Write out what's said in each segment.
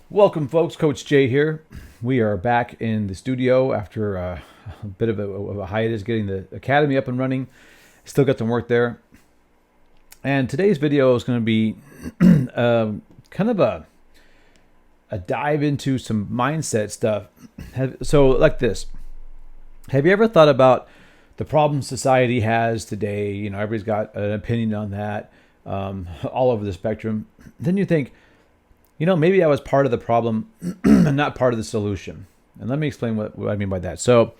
Welcome, folks. Coach Jay here. We are back in the studio after a bit of a hiatus getting the academy up and running. Still got some work there. And today's video is going to be kind of a dive into some mindset stuff. So, like this. Have you ever thought about the problems society has today? You know, everybody's got an opinion on that, all over the spectrum. Then you think, maybe I was part of the problem and not part of the solution. And let me explain what I mean by that. So,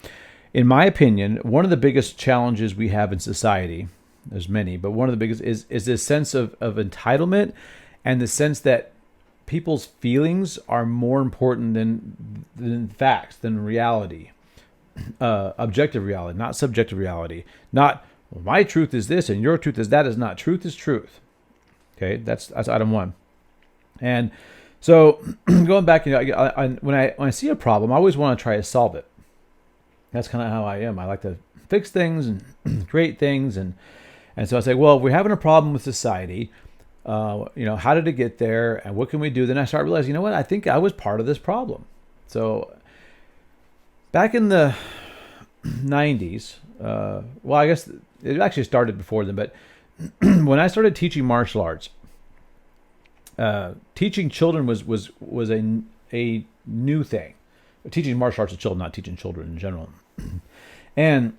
in my opinion, one of the biggest challenges we have in society, there's many, but one of the biggest is this sense of entitlement, and the sense that people's feelings are more important than facts, than reality, objective reality, not subjective reality. Not, well, my truth is this and your truth is that. Is not. Truth is truth. Okay, that's item one. And so going back, when I see a problem, I always want to try to solve it. That's kind of how I am. I like to fix things and create things, and so I say, well, if we're having a problem with society. How did it get there, and what can we do? Then I start realizing, what? I think I was part of this problem. So back in the 90s, well, I guess it actually started before then, but when I started teaching martial arts. Teaching children was a new thing. Teaching martial arts to children, not teaching children in general. And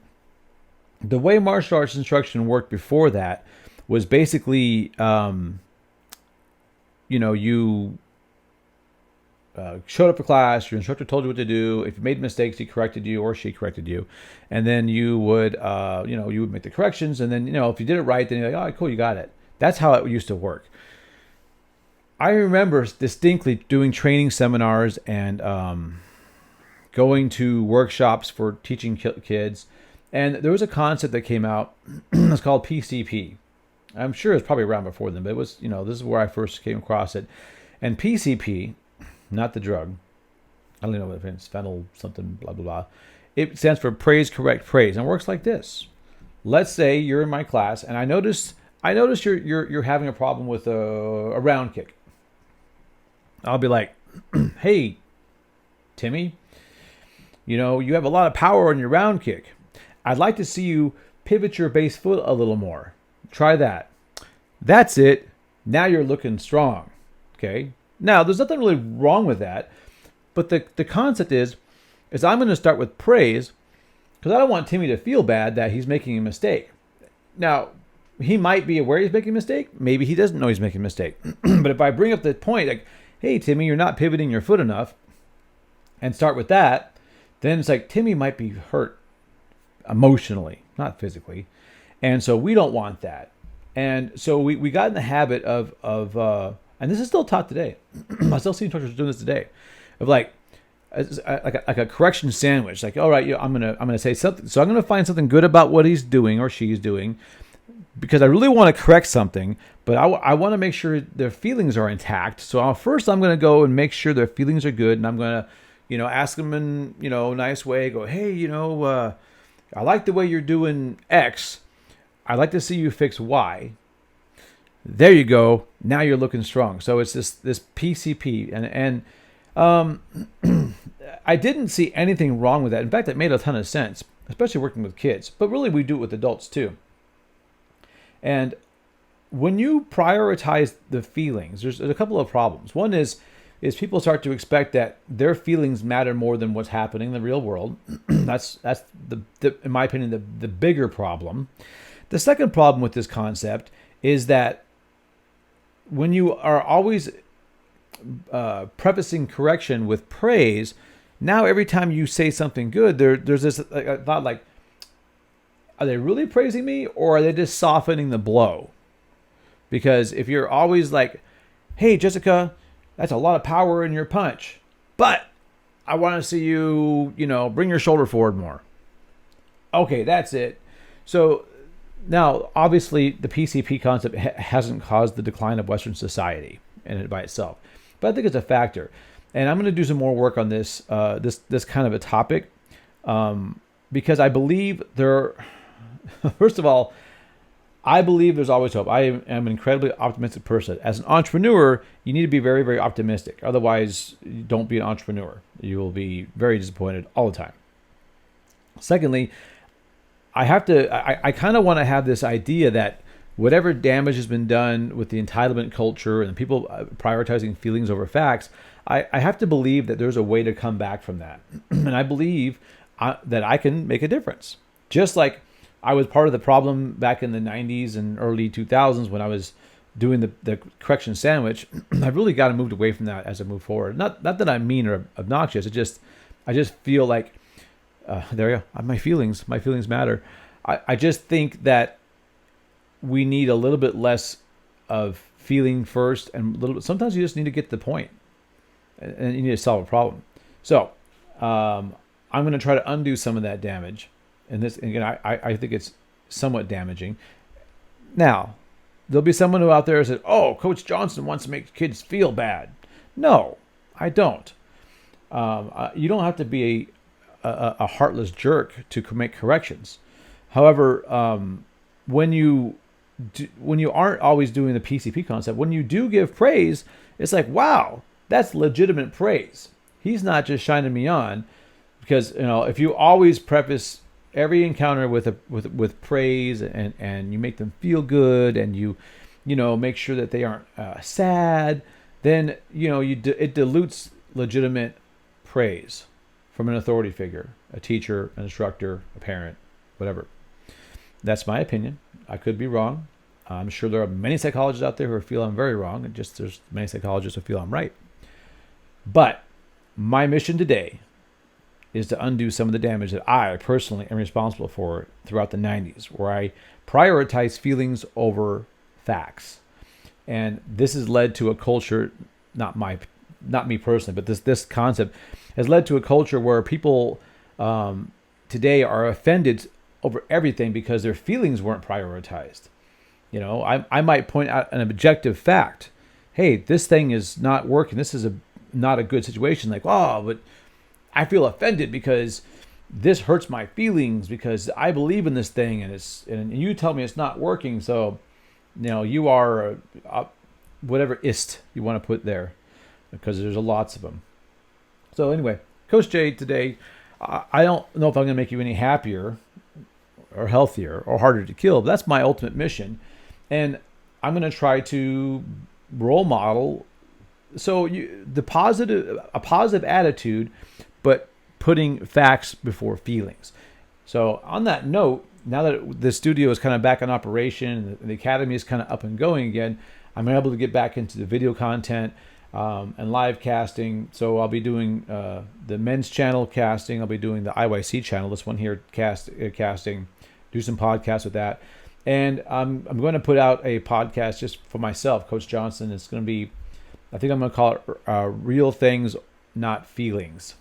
the way martial arts instruction worked before that was basically, you showed up for class, your instructor told you what to do. If you made mistakes, he corrected you or she corrected you, and then you would, you would make the corrections, and then if you did it right, then you're like, oh, cool, you got it. That's how it used to work. I remember distinctly doing training seminars and going to workshops for teaching kids. And there was a concept that came out. It's called PCP. I'm sure it's probably around before then, but it was, this is where I first came across it. And PCP, not the drug. I don't even know what it's phenyl something, blah, blah, blah. It stands for praise, correct, praise. And it works like this. Let's say you're in my class and I notice you're having a problem with a round kick. I'll be like, hey, Timmy, you have a lot of power on your round kick. I'd like to see you pivot your base foot a little more. Try that. That's it. Now you're looking strong. Okay. Now, there's nothing really wrong with that. But the concept is I'm going to start with praise because I don't want Timmy to feel bad that he's making a mistake. Now, he might be aware he's making a mistake. Maybe he doesn't know he's making a mistake. But if I bring up the point, like, hey, Timmy, you're not pivoting your foot enough, and start with that, then it's like Timmy might be hurt emotionally, not physically. And so we don't want that. And so we got in the habit of and this is still taught today. I still see instructors doing this today, of like a correction sandwich. Like, all right, I'm gonna say something. So I'm gonna find something good about what he's doing or she's doing, because I really want to correct something, but I want to make sure their feelings are intact. So first I'm going to go and make sure their feelings are good, and I'm going to, ask them in, a nice way. Go, hey, I like the way you're doing X. I'd like to see you fix Y. There you go. Now you're looking strong. So it's this PCP, and I didn't see anything wrong with that. In fact, it made a ton of sense, especially working with kids. But really, we do it with adults too. And when you prioritize the feelings, there's a couple of problems. One is people start to expect that their feelings matter more than what's happening in the real world. that's the in my opinion, the bigger problem. The second problem with this concept is that when you are always prefacing correction with praise, now every time you say something good, there's this thought like, are they really praising me, or are they just softening the blow? Because if you're always like, hey, Jessica, that's a lot of power in your punch, but I want to see you, bring your shoulder forward more. Okay, that's it. So now, obviously, the PCP concept hasn't caused the decline of Western society in it by itself, but I think it's a factor. And I'm going to do some more work on this this kind of a topic, because I believe first of all, I believe there's always hope. I am an incredibly optimistic person. As an entrepreneur, you need to be very, very optimistic. Otherwise, don't be an entrepreneur. You will be very disappointed all the time. Secondly, I kind of want to have this idea that whatever damage has been done with the entitlement culture and people prioritizing feelings over facts, I have to believe that there's a way to come back from that. And I believe that I can make a difference. Just like I was part of the problem back in the 90s and early 2000s when I was doing the correction sandwich. I've really got to move away from that as I move forward. Not that I'm mean or obnoxious. I just feel like, there you go. My feelings matter. I just think that we need a little bit less of feeling first, and sometimes you just need to get to the point, and you need to solve a problem. So I'm going to try to undo some of that damage. And this, again, I think it's somewhat damaging. Now, there'll be someone who out there says, "Oh, Coach Johnson wants to make kids feel bad." No, I don't. You don't have to be a heartless jerk to make corrections. However, when you aren't always doing the PCP concept, when you do give praise, it's like, wow, that's legitimate praise. He's not just shining me on, because if you always preface every encounter with praise and you make them feel good and you make sure that they aren't sad, then it dilutes legitimate praise from an authority figure, a teacher, an instructor, a parent, whatever. That's my opinion. I could be wrong. I'm sure there are many psychologists out there who feel I'm very wrong, and just there's many psychologists who feel I'm right. But my mission today is to undo some of the damage that I personally am responsible for throughout the 90s, where I prioritize feelings over facts. And this has led to a culture, not me personally, but this concept has led to a culture where people today are offended over everything because their feelings weren't prioritized. I might point out an objective fact. Hey, this thing is not working. This is not a good situation. Like, oh, but I feel offended because this hurts my feelings because I believe in this thing and you tell me it's not working. So, you are whatever ist you want to put there, because there's lots of them. So anyway, Coach Jay today, I don't know if I'm going to make you any happier or healthier or harder to kill, but that's my ultimate mission. And I'm going to try to role model a positive attitude, but putting facts before feelings. So on that note, now that the studio is kind of back in operation and the academy is kind of up and going again, I'm able to get back into the video content and live casting. So I'll be doing the men's channel casting. I'll be doing the IYC channel, this one here, casting, do some podcasts with that. And I'm going to put out a podcast just for myself, Coach Johnson. It's going to be, I think I'm going to call it Real Things, Not Feelings.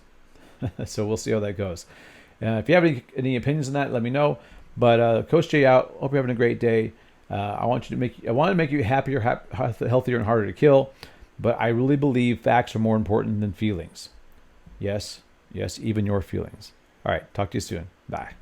So we'll see how that goes. If you have any opinions on that, let me know. But Coach Jay out. Hope you're having a great day. I want to make you happier, healthier, and harder to kill. But I really believe facts are more important than feelings. Yes, even your feelings. All right, talk to you soon. Bye.